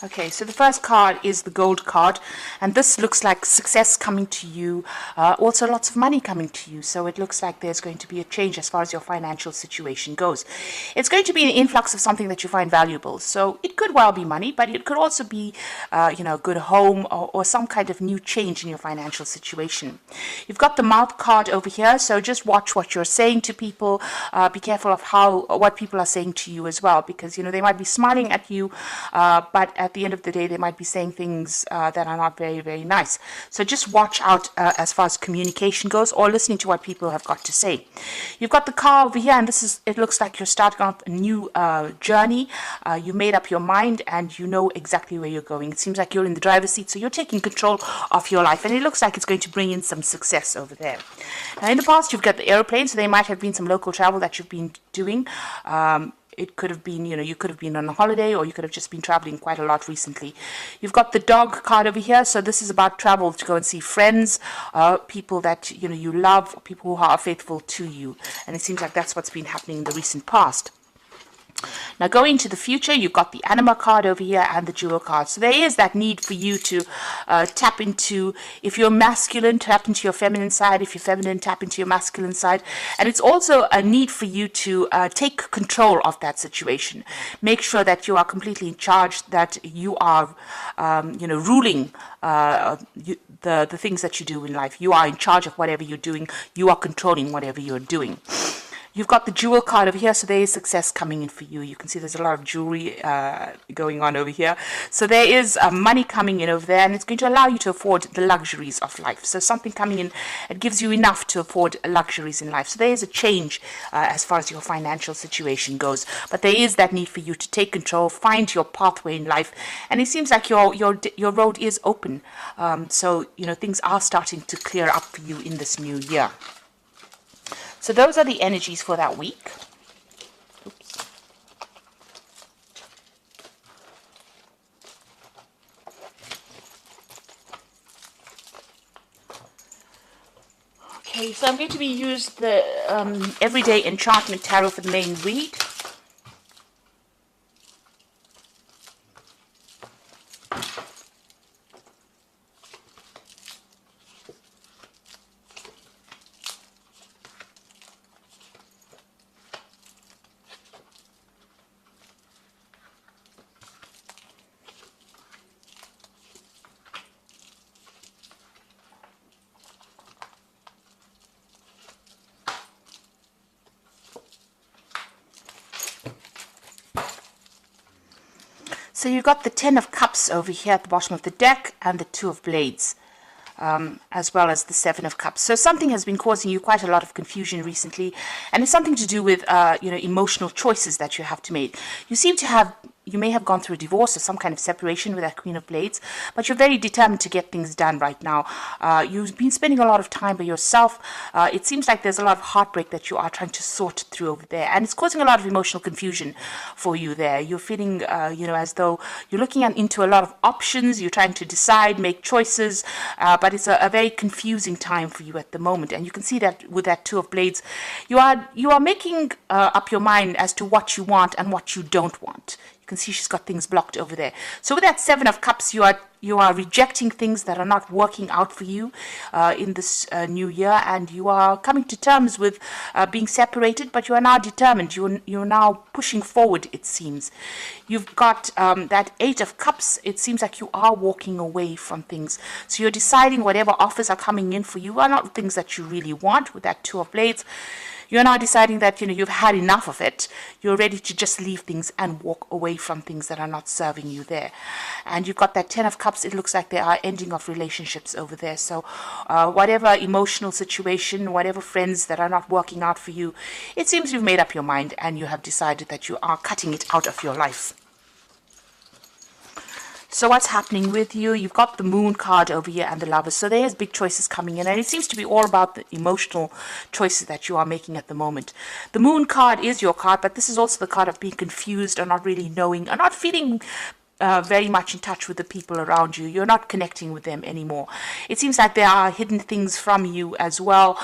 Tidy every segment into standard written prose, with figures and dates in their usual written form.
Okay, so the first card is the gold card, and this looks like success coming to you, also lots of money coming to you. So it looks like there's going to be a change as far as your financial situation goes. It's going to be an influx of something that you find valuable. So it could well be money, but it could also be, a good home or some kind of new change in your financial situation. You've got the mouth card over here, so just watch what you're saying to people. Be careful of what people are saying to you as well, because they might be smiling at you, but at the end of the day, they might be saying things that are not very, very nice. So just watch out as far as communication goes, or listening to what people have got to say. You've got the car over here, and it looks like you're starting off a new journey. You made up your mind, and you know exactly where you're going. It seems like you're in the driver's seat, so you're taking control of your life, and it looks like it's going to bring in some success over there. Now, in the past, you've got the airplane, so there might have been some local travel that you've been doing. It could have been, you could have been on a holiday, or you could have just been traveling quite a lot recently. You've got the dog card over here. So this is about travel to go and see friends, people that, you love, people who are faithful to you. And it seems like that's what's been happening in the recent past. Now, going into the future, you've got the anima card over here and the jewel card. So there is that need for you to tap into, if you're masculine, tap into your feminine side. If you're feminine, tap into your masculine side. And it's also a need for you to take control of that situation. Make sure that you are completely in charge, that you are, ruling the things that you do in life. You are in charge of whatever you're doing. You are controlling whatever you're doing. You've got the jewel card over here, so there is success coming in for you. You can see there's a lot of jewelry going on over here. So there is money coming in over there, and it's going to allow you to afford the luxuries of life. So something coming in, it gives you enough to afford luxuries in life. So there is a change as far as your financial situation goes. But there is that need for you to take control, find your pathway in life. And it seems like your road is open. So, things are starting to clear up for you in this new year. So those are the energies for that week. Oops. Okay, so I'm going to use the Everyday Enchantment Tarot for the main read. So you've got the Ten of Cups over here at the bottom of the deck, and the Two of Blades, as well as the Seven of Cups. So something has been causing you quite a lot of confusion recently, and it's something to do with emotional choices that you have to make. You may have gone through a divorce or some kind of separation with that Queen of Blades, but you're very determined to get things done right now. You've been spending a lot of time by yourself. It seems like there's a lot of heartbreak that you are trying to sort through over there, and it's causing a lot of emotional confusion for you there. You're feeling, as though you're looking into a lot of options. You're trying to decide, make choices, but it's a very confusing time for you at the moment. And you can see that with that Two of Blades, you are making up your mind as to what you want and what you don't want. You can see she's got things blocked over there. So with that Seven of Cups, you are rejecting things that are not working out for you in this new year, and you are coming to terms with being separated, but you are now determined. You're now pushing forward, it seems. You've got that Eight of Cups. It seems like you are walking away from things. So you're deciding whatever offers are coming in for you are not things that you really want with that Two of Blades. You're now deciding that, you've had enough of it. You're ready to just leave things and walk away from things that are not serving you there. And you've got that Ten of Cups. It looks like there are ending of relationships over there. So whatever emotional situation, whatever friends that are not working out for you, it seems you've made up your mind and you have decided that you are cutting it out of your life. So what's happening with you? You've got the Moon card over here and the Lovers. So there's big choices coming in, and it seems to be all about the emotional choices that you are making at the moment. The Moon card is your card, but this is also the card of being confused or not really knowing or not feeling very much in touch with the people around you. You're not connecting with them anymore. It seems like there are hidden things from you as well.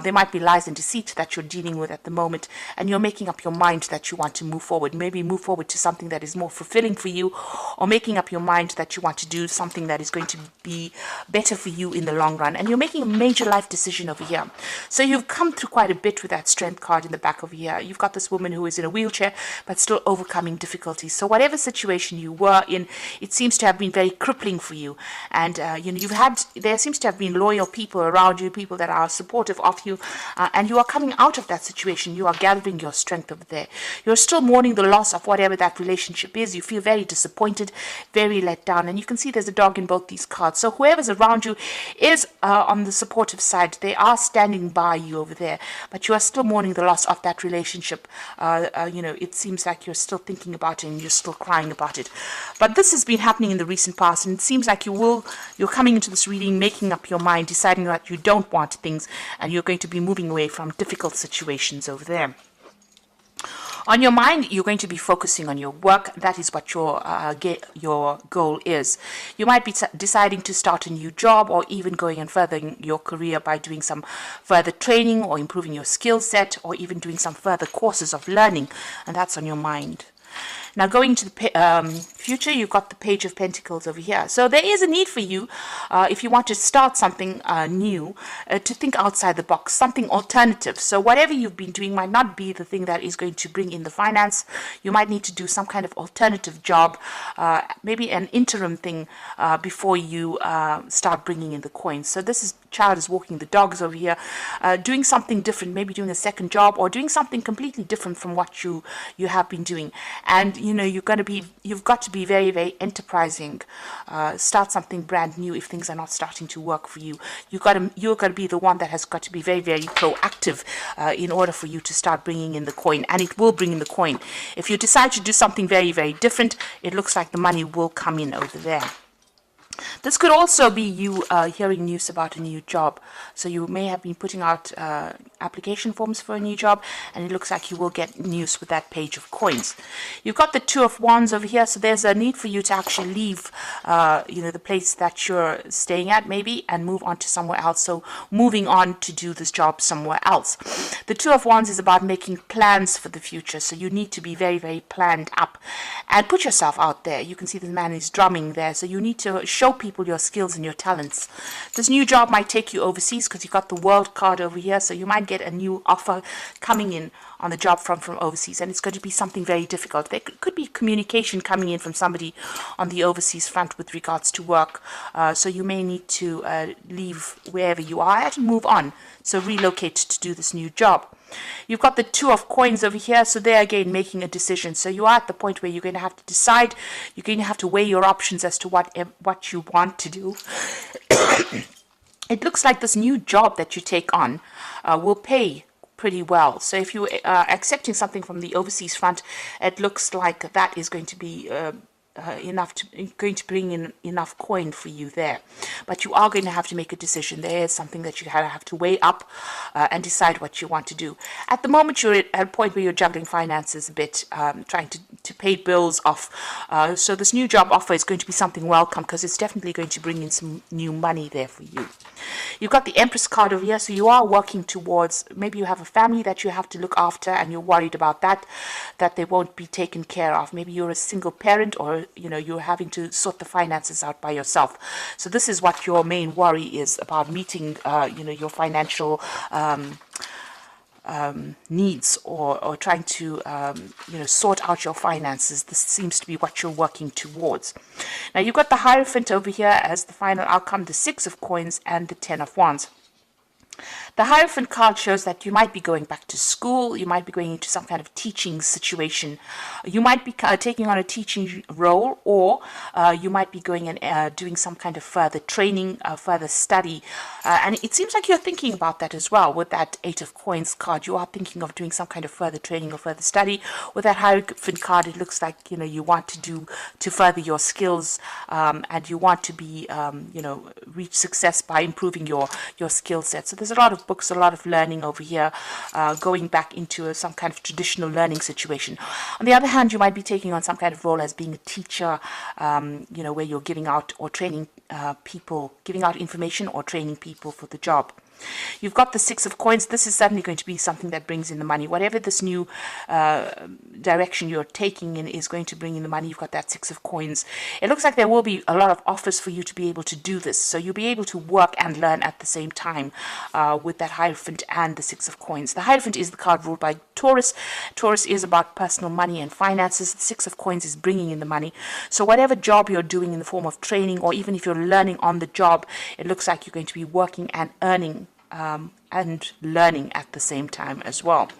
There might be lies and deceit that you're dealing with at the moment, and you're making up your mind that you want to move forward. Maybe move forward to something that is more fulfilling for you, or making up your mind that you want to do something that is going to be better for you in the long run. And you're making a major life decision over here. So you've come through quite a bit with that strength card in the back over here. You've got this woman who is in a wheelchair, but still overcoming difficulties. So whatever situation you were in, it seems to have been very crippling for you, and there seems to have been loyal people around you, people that are supportive of you, and you are coming out of that situation. You are gathering your strength over there. You're still mourning the loss of whatever that relationship is. You feel very disappointed, very let down, and you can see there's a dog in both these cards. So whoever's around you is on the supportive side. They are standing by you over there, but you are still mourning the loss of that relationship. It seems like you're still thinking about it and you're still crying about it. But this has been happening in the recent past, and it seems like you're coming into this reading making up your mind, deciding that you don't want things, and you're going to be moving away from difficult situations over there. On your mind, you're going to be focusing on your work. That is what your goal is. You might be deciding to start a new job, or even going and furthering your career by doing some further training or improving your skill set, or even doing some further courses of learning, and that's on your mind. Now, going to the future, you've got the Page of Pentacles over here. So there is a need for you, if you want to start something new, to think outside the box, something alternative. So whatever you've been doing might not be the thing that is going to bring in the finance. You might need to do some kind of alternative job, maybe an interim thing, before you start bringing in the coins. So this child is walking the dogs over here, doing something different, maybe doing a second job, or doing something completely different from what you have been doing. And you've got to be very, very enterprising. Start something brand new if things are not starting to work for you. You're got to be the one that has got to be very, very proactive in order for you to start bringing in the coin, and it will bring in the coin. If you decide to do something very, very different, it looks like the money will come in over there. This could also be you hearing news about a new job. So you may have been putting out application forms for a new job, and it looks like you will get news with that Page of Coins. You've got the Two of Wands over here, so there's a need for you to actually leave the place that you're staying at maybe, and move on to somewhere else. So moving on to do this job somewhere else. The Two of Wands is about making plans for the future, so you need to be very, very planned up and put yourself out there. You can see the man is drumming there, so you need to show people your skills and your talents. This new job might take you overseas because you've got the World card over here, so you might get a new offer coming in on the job front from overseas, and it's going to be something very difficult. There could be communication coming in from somebody on the overseas front with regards to work, so you may need to leave wherever you are at and move on, so relocate to do this new job. You've got the Two of Coins over here, so there again making a decision. So you are at the point where you're going to have to decide, you're going to have to weigh your options as to what you want to do. It looks like this new job that you take on will pay pretty well. So if you are accepting something from the overseas front, it looks like that is going to be going to bring in enough coin for you there. But you are going to have to make a decision. There is something that you have to weigh up and decide what you want to do. At the moment, you're at a point where you're juggling finances a bit, trying to pay bills off. So this new job offer is going to be something welcome, because it's definitely going to bring in some new money there for you. You've got the Empress card over here, so you are working towards, maybe you have a family that you have to look after, and you're worried about that they won't be taken care of. Maybe you're a single parent, or you're having to sort the finances out by yourself. So this is what your main worry is about, meeting your financial needs, or trying to sort out your finances. This seems to be what you're working towards. Now you've got the Hierophant over here as the final outcome, the Six of Coins and the Ten of Wands. The Hierophant card shows that you might be going back to school, you might be going into some kind of teaching situation, you might be taking on a teaching role, or you might be going and doing some kind of further training, further study, and it seems like you're thinking about that as well. With that Eight of Coins card, you are thinking of doing some kind of further training or further study. With that Hierophant card, it looks like you want to further your skills, and you want to be reach success by improving your skill set. So this there's a lot of books, a lot of learning over here, going back into some kind of traditional learning situation. On the other hand, you might be taking on some kind of role as being a teacher, where you're giving out or training people, giving out information or training people for the job. You've got the Six of Coins. This is certainly going to be something that brings in the money. Whatever this new direction you're taking in is going to bring in the money. You've got that Six of Coins. It looks like there will be a lot of offers for you to be able to do this. So you'll be able to work and learn at the same time with that Hierophant and the Six of Coins. The Hierophant is the card ruled by Taurus. Taurus is about personal money and finances. The Six of Coins is bringing in the money. So whatever job you're doing in the form of training, or even if you're learning on the job, it looks like you're going to be working and earning and learning at the same time as well.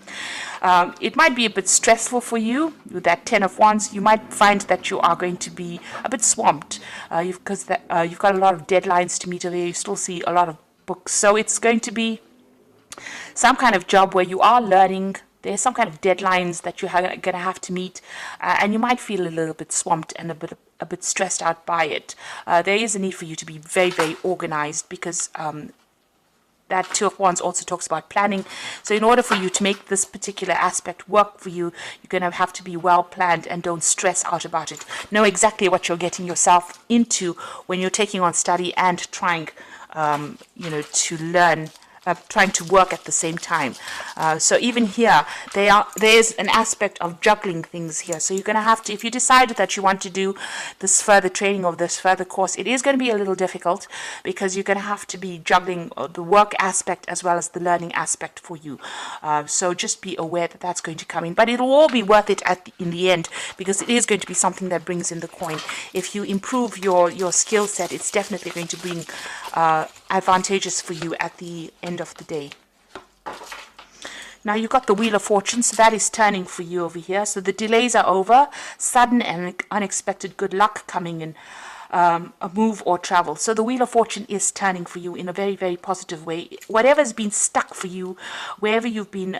It might be a bit stressful for you with that Ten of Wands. You might find that you are going to be a bit swamped because you've got a lot of deadlines to meet over here. You still see a lot of books. So it's going to be some kind of job where you are learning. There's some kind of deadlines that you're going to have to meet, and you might feel a little bit swamped and a bit stressed out by it. There is a need for you to be very, very organized, because that Two of Wands also talks about planning. So in order for you to make this particular aspect work for you, you're going to have to be well planned and don't stress out about it. Know exactly what you're getting yourself into when you're taking on study and trying, to learn, trying to work at the same time. So even here, there's an aspect of juggling things here. So you're going to have to, if you decide that you want to do this further training or this further course, it is going to be a little difficult, because you're going to have to be juggling the work aspect as well as the learning aspect for you. So just be aware that that's going to come in. But it'll all be worth it in the end, because it is going to be something that brings in the coin. If you improve your skill set, it's definitely going to bring advantageous for you at the end of the day. Now you've got the Wheel of Fortune, so that is turning for you over here. So the delays are over, sudden and unexpected good luck coming in, a move or travel. So the Wheel of Fortune is turning for you in a very, very positive way. Whatever's been stuck for you, wherever you've been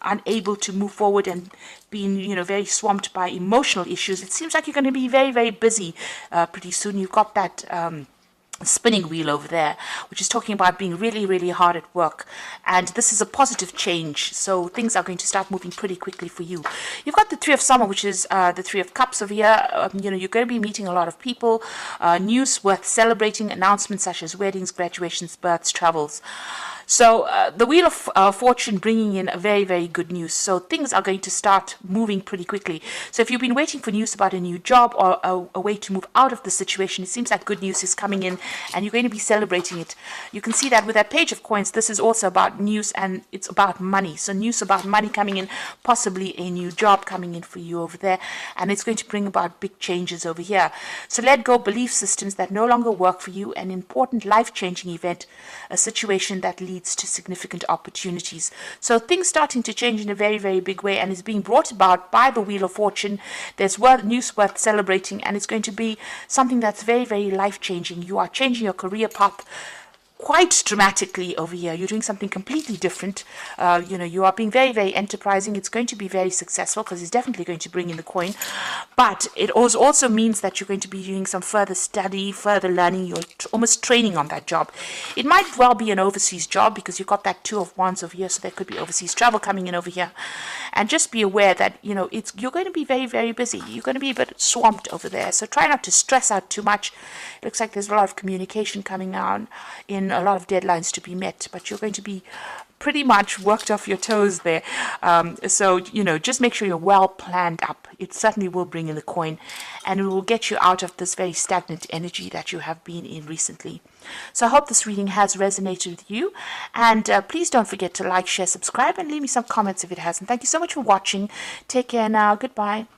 unable to move forward and been, very swamped by emotional issues, it seems like you're going to be very, very busy pretty soon. You've got that spinning wheel over there, which is talking about being really, really hard at work, and this is a positive change, so things are going to start moving pretty quickly for you. You've got the Three of Summer, which is the Three of Cups over here. You're going to be meeting a lot of people, news worth celebrating, announcements such as weddings, graduations, births, travels. So the Wheel of Fortune bringing in a very, very good news. So things are going to start moving pretty quickly. So if you've been waiting for news about a new job or a way to move out of the situation, it seems like good news is coming in and you're going to be celebrating it. You can see that with that Page of Coins, this is also about news and it's about money. So news about money coming in, possibly a new job coming in for you over there. And it's going to bring about big changes over here. So let go belief systems that no longer work for you, an important life-changing event, a situation that leads to significant opportunities. So things starting to change in a very, very big way, and is being brought about by the Wheel of Fortune. There's news worth celebrating, and it's going to be something that's very, very life-changing. You are changing your career path quite dramatically over here. You're doing something completely different. You are being very, very enterprising. It's going to be very successful because it's definitely going to bring in the coin. But it also means that you're going to be doing some further study, further learning. You're almost training on that job. It might well be an overseas job because you've got that Two of Wands over here, so there could be overseas travel coming in over here. And just be aware that, you're going to be very, very busy. You're going to be a bit swamped over there. So try not to stress out too much. It looks like there's a lot of communication coming on, in a lot of deadlines to be met, but you're going to be pretty much worked off your toes there. So just make sure you're well planned up. It certainly will bring in the coin, and it will get you out of this very stagnant energy that you have been in recently. So I hope this reading has resonated with you, and please don't forget to like, share, subscribe, and leave me some comments if it has. And thank you so much for watching. Take care now. Goodbye.